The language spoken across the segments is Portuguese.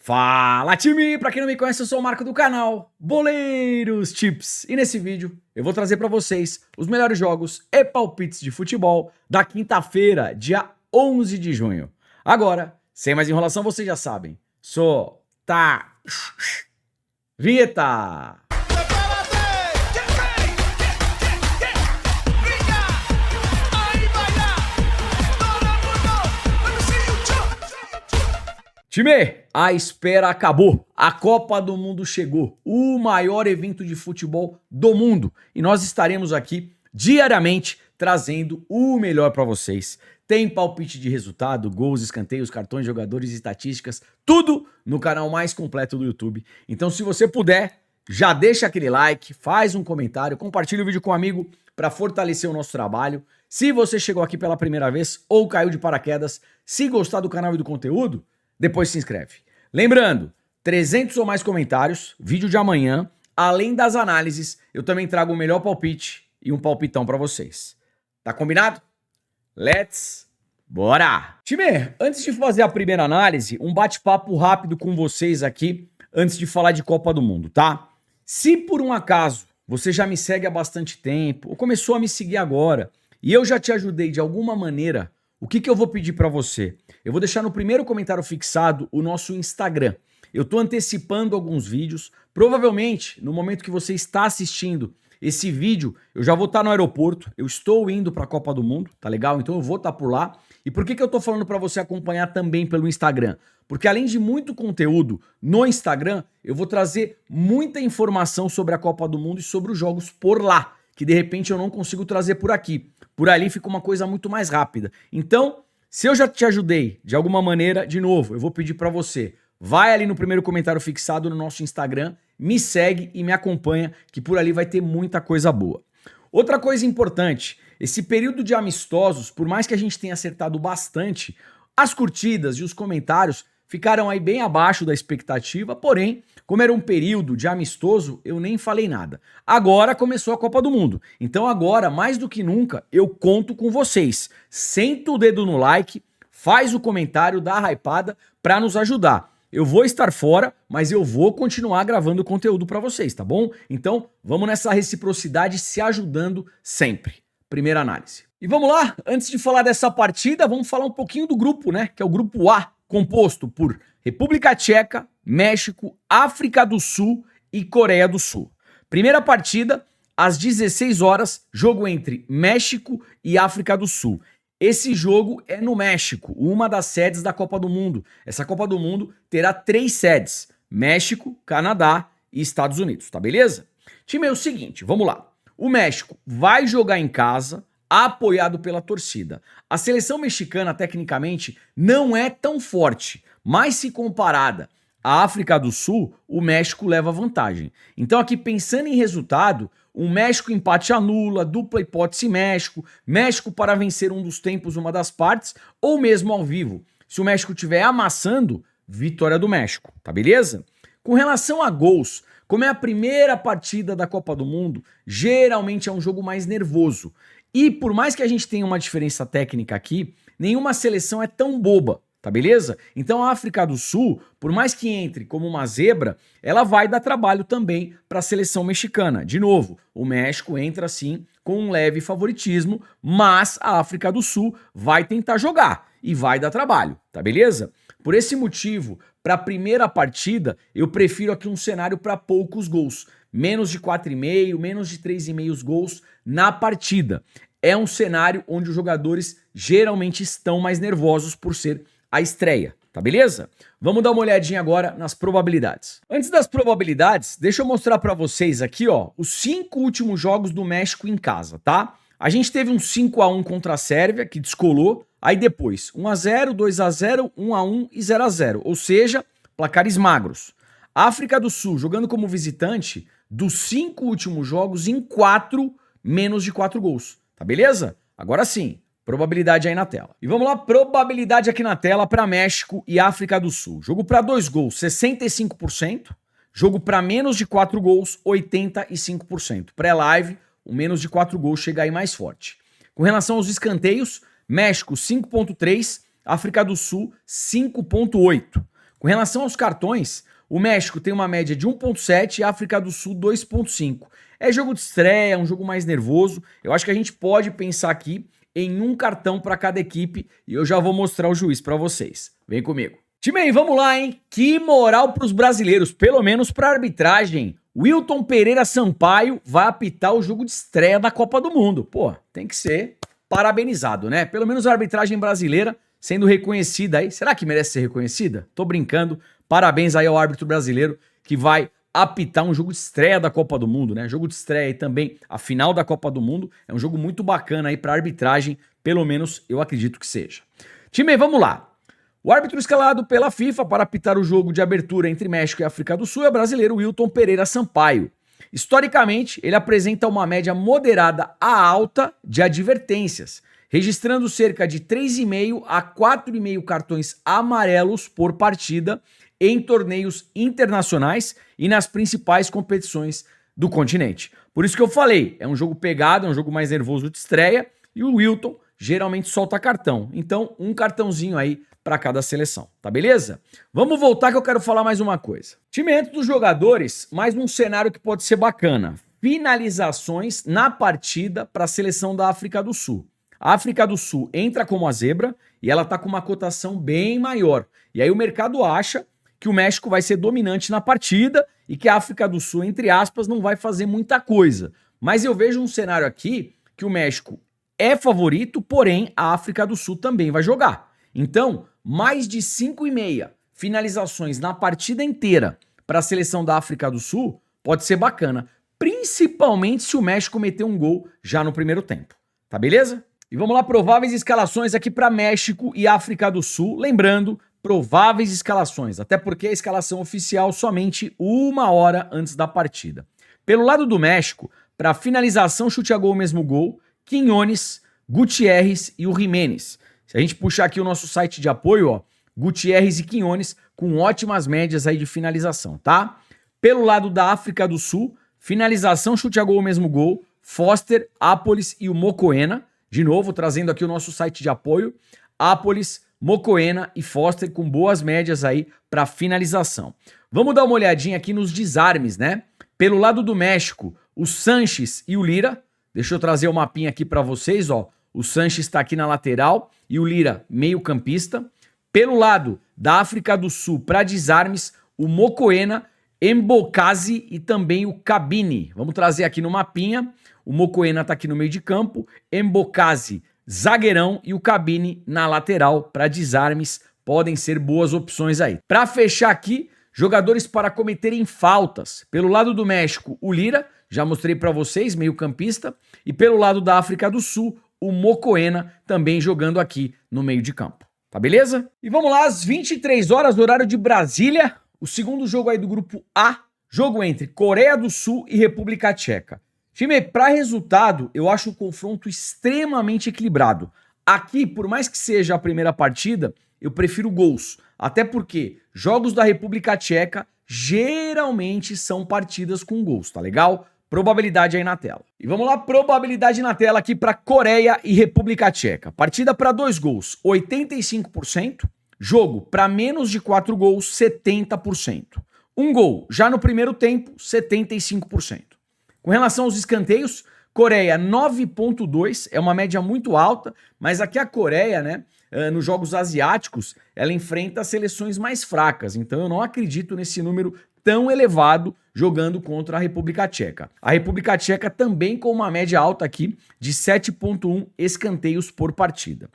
Fala, time! Pra quem não me conhece, eu sou o Marco do canal Boleiros Tips. E nesse vídeo eu vou trazer pra vocês os melhores jogos e palpites de futebol da quinta-feira, dia 11 de junho. Agora, sem mais enrolação, vocês já sabem. Solta vinheta! Time, a espera acabou, a Copa do Mundo chegou, o maior evento de futebol do mundo, e nós estaremos aqui diariamente trazendo o melhor para vocês. Tem palpite de resultado, gols, escanteios, cartões, jogadores, estatísticas, tudo no canal mais completo do YouTube. Então, se você puder, já deixa aquele like, faz um comentário, compartilha o vídeo com um amigo para fortalecer o nosso trabalho. Se você chegou aqui pela primeira vez ou caiu de paraquedas, se gostar do canal e do conteúdo, depois se inscreve. Lembrando, 300 ou mais comentários, vídeo de amanhã, além das análises, eu também trago o melhor palpite e um palpitão pra vocês. Tá combinado? Let's bora! Time, antes de fazer a primeira análise, um bate-papo rápido com vocês aqui, antes de falar de Copa do Mundo, tá? Se por um acaso você já me segue há bastante tempo, ou começou a me seguir agora, e eu já te ajudei de alguma maneira, o que eu vou pedir pra você? Eu vou deixar no primeiro comentário fixado o nosso Instagram. Eu tô antecipando alguns vídeos. Provavelmente, no momento que você está assistindo esse vídeo, eu já vou estar no aeroporto. Eu estou indo pra Copa do Mundo, tá legal? Então eu vou estar por lá. E por que eu tô falando pra você acompanhar também pelo Instagram? Porque além de muito conteúdo no Instagram, eu vou trazer muita informação sobre a Copa do Mundo e sobre os jogos por lá, que de repente eu não consigo trazer por aqui. Por ali fica uma coisa muito mais rápida. Então, se eu já te ajudei de alguma maneira, de novo, eu vou pedir pra você, vai ali no primeiro comentário fixado no nosso Instagram, me segue e me acompanha, que por ali vai ter muita coisa boa. Outra coisa importante, esse período de amistosos, por mais que a gente tenha acertado bastante, as curtidas e os comentários ficaram aí bem abaixo da expectativa, porém, como era um período de amistoso, eu nem falei nada. Agora começou a Copa do Mundo, então agora, mais do que nunca, eu conto com vocês. Senta o dedo no like, faz o comentário, dá a hypada pra nos ajudar. Eu vou estar fora, mas eu vou continuar gravando conteúdo pra vocês, tá bom? Então, vamos nessa reciprocidade se ajudando sempre. Primeira análise. E vamos lá, antes de falar dessa partida, vamos falar um pouquinho do grupo, né? Que é o grupo A, composto por República Tcheca, México, África do Sul e Coreia do Sul. Primeira partida, às 16 horas, jogo entre México e África do Sul. Esse jogo é no México, uma das sedes da Copa do Mundo. Essa Copa do Mundo terá 3 sedes, México, Canadá e Estados Unidos, tá beleza? Time, é o seguinte, vamos lá. O México vai jogar em casa, apoiado pela torcida. A seleção mexicana, tecnicamente, não é tão forte, mas se comparada à África do Sul, o México leva vantagem. Então aqui, pensando em resultado, o México empate anula, dupla hipótese México, México para vencer um dos tempos, uma das partes, ou mesmo ao vivo. Se o México estiver amassando, vitória do México, tá beleza? Com relação a gols, como é a primeira partida da Copa do Mundo, geralmente é um jogo mais nervoso. E por mais que a gente tenha uma diferença técnica aqui, nenhuma seleção é tão boba, tá beleza? Então a África do Sul, por mais que entre como uma zebra, ela vai dar trabalho também para a seleção mexicana. De novo, o México entra sim com um leve favoritismo, mas a África do Sul vai tentar jogar e vai dar trabalho, tá beleza? Por esse motivo, para a primeira partida, eu prefiro aqui um cenário para poucos gols. Menos de 4,5, menos de 3,5 gols na partida. É um cenário onde os jogadores geralmente estão mais nervosos por ser a estreia, tá beleza? Vamos dar uma olhadinha agora nas probabilidades. Antes das probabilidades, deixa eu mostrar pra vocês aqui, ó, os 5 últimos jogos do México em casa, tá? A gente teve um 5-1 contra a Sérvia, que descolou, aí depois 1-0, 2-0, 1-1 e 0-0, ou seja, placares magros. África do Sul, jogando como visitante, dos 5 últimos jogos, em 4, menos de 4 gols, tá beleza? Agora sim, probabilidade aí na tela. E vamos lá, probabilidade aqui na tela para México e África do Sul. Jogo para 2 gols, 65%. Jogo para menos de 4 gols, 85%. Pré-live, o menos de 4 gols chega aí mais forte. Com relação aos escanteios, México 5,3, África do Sul 5,8. Com relação aos cartões, o México tem uma média de 1.7 e a África do Sul 2.5. É jogo de estreia, é um jogo mais nervoso. Eu acho que a gente pode pensar aqui em um cartão para cada equipe e eu já vou mostrar o juiz para vocês. Vem comigo. Time aí, vamos lá, hein? Que moral para os brasileiros, pelo menos para a arbitragem. Wilton Pereira Sampaio vai apitar o jogo de estreia da Copa do Mundo. Pô, tem que ser parabenizado, né? Pelo menos a arbitragem brasileira sendo reconhecida aí. Será que merece ser reconhecida? Tô brincando. Parabéns aí ao árbitro brasileiro que vai apitar um jogo de estreia da Copa do Mundo, né? Jogo de estreia e também a final da Copa do Mundo. É um jogo muito bacana aí para arbitragem, pelo menos eu acredito que seja. Time, vamos lá. O árbitro escalado pela FIFA para apitar o jogo de abertura entre México e África do Sul é o brasileiro Wilton Pereira Sampaio. Historicamente, ele apresenta uma média moderada a alta de advertências, registrando cerca de 3,5 a 4,5 cartões amarelos por partida em torneios internacionais e nas principais competições do continente. Por isso que eu falei, é um jogo pegado, é um jogo mais nervoso de estreia e o Wilton geralmente solta cartão. Então, um cartãozinho aí para cada seleção, tá beleza? Vamos voltar que eu quero falar mais uma coisa. Time dentro dos jogadores, mais um cenário que pode ser bacana. Finalizações na partida para a seleção da África do Sul. A África do Sul entra como a zebra e ela tá com uma cotação bem maior. E aí o mercado acha que o México vai ser dominante na partida e que a África do Sul, entre aspas, não vai fazer muita coisa. Mas eu vejo um cenário aqui que o México é favorito, porém a África do Sul também vai jogar. Então, mais de 5,5 finalizações na partida inteira para a seleção da África do Sul pode ser bacana, principalmente se o México meter um gol já no primeiro tempo. Tá beleza? E vamos lá, prováveis escalações aqui para México e África do Sul. Lembrando, prováveis escalações, até porque a escalação oficial somente 1 hora antes da partida. Pelo lado do México, para finalização, chute a gol, mesmo gol, Quiñones, Gutiérrez e o Jiménez. Se a gente puxar aqui o nosso site de apoio, ó, Gutiérrez e Quiñones com ótimas médias aí de finalização, tá? Pelo lado da África do Sul, finalização, chute a gol, mesmo gol, Foster, Apolis e o Mokoena. De novo, trazendo aqui o nosso site de apoio, Apolis, Mokoena e Foster com boas médias aí para finalização. Vamos dar uma olhadinha aqui nos desarmes, né? Pelo lado do México, o Sanches e o Lira. Deixa eu trazer o mapinha aqui para vocês, ó. O Sanches está aqui na lateral e o Lira meio campista. Pelo lado da África do Sul, para desarmes, o Mokoena, Mbokazi e também o Kabini. Vamos trazer aqui no mapinha. O Mokoena está aqui no meio de campo, Mbokazi, zagueirão e o Kabini na lateral para desarmes. Podem ser boas opções aí. Para fechar aqui, jogadores para cometerem faltas. Pelo lado do México, o Lira, já mostrei para vocês, meio campista. E pelo lado da África do Sul, o Mokoena também jogando aqui no meio de campo. Tá beleza? E vamos lá, às 23 horas do horário de Brasília, o segundo jogo aí do grupo A, jogo entre Coreia do Sul e República Tcheca. Time, para resultado, eu acho o confronto extremamente equilibrado. Aqui, por mais que seja a primeira partida, eu prefiro gols. Até porque jogos da República Tcheca geralmente são partidas com gols, tá legal? Probabilidade aí na tela. E vamos lá, probabilidade na tela aqui para Coreia e República Tcheca. Partida para 2 gols, 85%. Jogo para menos de 4 gols, 70%. Um gol já no primeiro tempo, 75%. Com relação aos escanteios, Coreia 9,2, é uma média muito alta, mas aqui a Coreia, né, nos jogos asiáticos, ela enfrenta seleções mais fracas, então eu não acredito nesse número tão elevado jogando contra a República Tcheca. A República Tcheca também com uma média alta aqui de 7,1 escanteios por partida.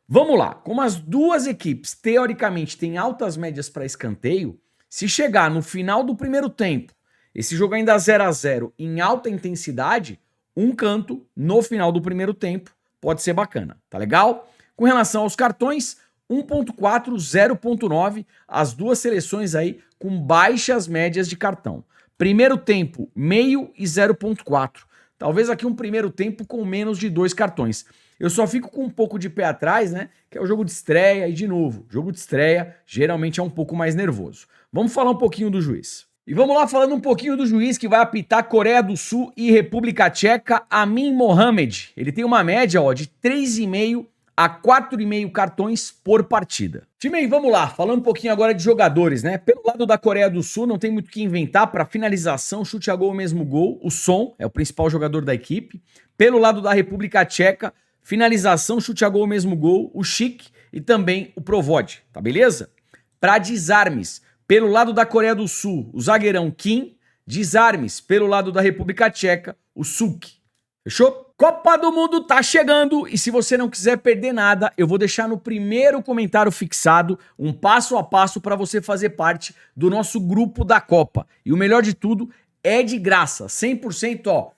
Vamos lá, como as duas equipes teoricamente têm altas médias para escanteio, se chegar no final do primeiro tempo, esse jogo ainda 0-0 em alta intensidade, um canto no final do primeiro tempo pode ser bacana, tá legal? Com relação aos cartões, 1.4, 0.9, as duas seleções aí com baixas médias de cartão. Primeiro tempo, meio e 0.4. Talvez aqui um primeiro tempo com menos de 2 cartões. Eu só fico com um pouco de pé atrás, né? Que é o jogo de estreia e, de novo, jogo de estreia geralmente é um pouco mais nervoso. Vamos falar um pouquinho do juiz. E vamos lá falando um pouquinho do juiz que vai apitar Coreia do Sul e República Tcheca, Amin Mohamed. Ele tem uma média, ó, de 3,5 a 4,5 cartões por partida. Time, vamos lá, falando um pouquinho agora de jogadores, né? Pelo lado da Coreia do Sul, não tem muito o que inventar para finalização, chute a gol, mesmo gol. O Son é o principal jogador da equipe. Pelo lado da República Tcheca, finalização, chute a gol, mesmo gol, o Schick e também o Provod, tá beleza? Para desarmes, pelo lado da Coreia do Sul, o zagueirão Kim. Desarmes, pelo lado da República Tcheca, o Suk. Fechou? Copa do Mundo tá chegando e se você não quiser perder nada, eu vou deixar no primeiro comentário fixado um passo a passo para você fazer parte do nosso grupo da Copa. E o melhor de tudo, é de graça, 100% ó,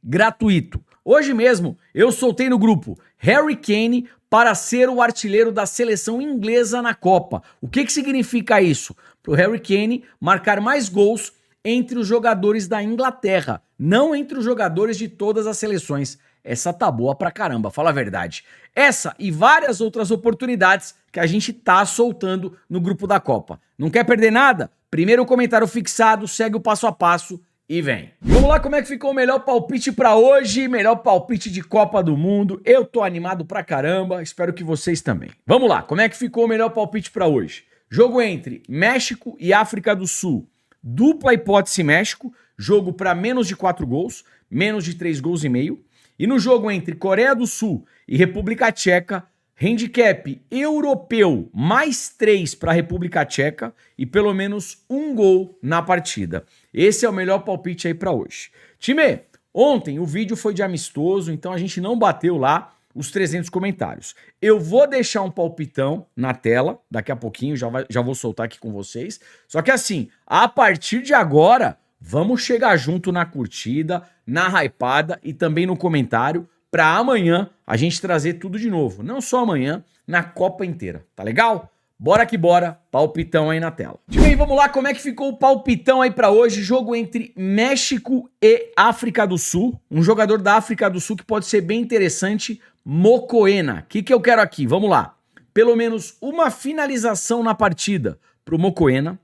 gratuito. Hoje mesmo eu soltei no grupo Harry Kane para ser o artilheiro da seleção inglesa na Copa. O que significa isso? Para o Harry Kane marcar mais gols entre os jogadores da Inglaterra, não entre os jogadores de todas as seleções. Essa tá boa pra caramba, fala a verdade. Essa e várias outras oportunidades que a gente tá soltando no grupo da Copa. Não quer perder nada? Primeiro comentário fixado, segue o passo a passo e vem. Vamos lá, como é que ficou o melhor palpite pra hoje? Melhor palpite de Copa do Mundo. Eu tô animado pra caramba, espero que vocês também. Vamos lá, como é que ficou o melhor palpite pra hoje? Jogo entre México e África do Sul. Dupla hipótese México, jogo para menos de 4 gols, menos de 3 gols e meio. E no jogo entre Coreia do Sul e República Tcheca, handicap europeu mais 3 para a República Tcheca e pelo menos 1 gol na partida. Esse é o melhor palpite aí para hoje. Time, ontem o vídeo foi de amistoso, então a gente não bateu lá os 300 comentários. Eu vou deixar um palpitão na tela, daqui a pouquinho, já vou soltar aqui com vocês. Só que assim, a partir de agora, vamos chegar junto na curtida, na hypada e também no comentário, para amanhã a gente trazer tudo de novo. Não só amanhã, na Copa inteira, tá legal? Bora que bora, palpitão aí na tela. Time, vamos lá, como é que ficou o palpitão aí pra hoje? Jogo entre México e África do Sul. Um jogador da África do Sul que pode ser bem interessante, Mokoena. O que eu quero aqui? Vamos lá. Pelo menos uma finalização na partida pro Mokoena,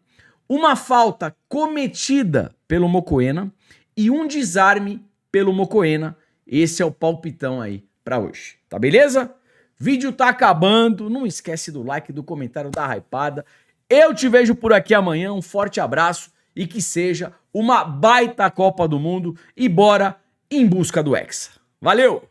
uma falta cometida pelo Mokoena e um desarme pelo Mokoena. Esse é o palpitão aí pra hoje, tá beleza? Vídeo tá acabando, não esquece do like, do comentário, da hypada. Eu te vejo por aqui amanhã, um forte abraço e que seja uma baita Copa do Mundo e bora em busca do Hexa. Valeu!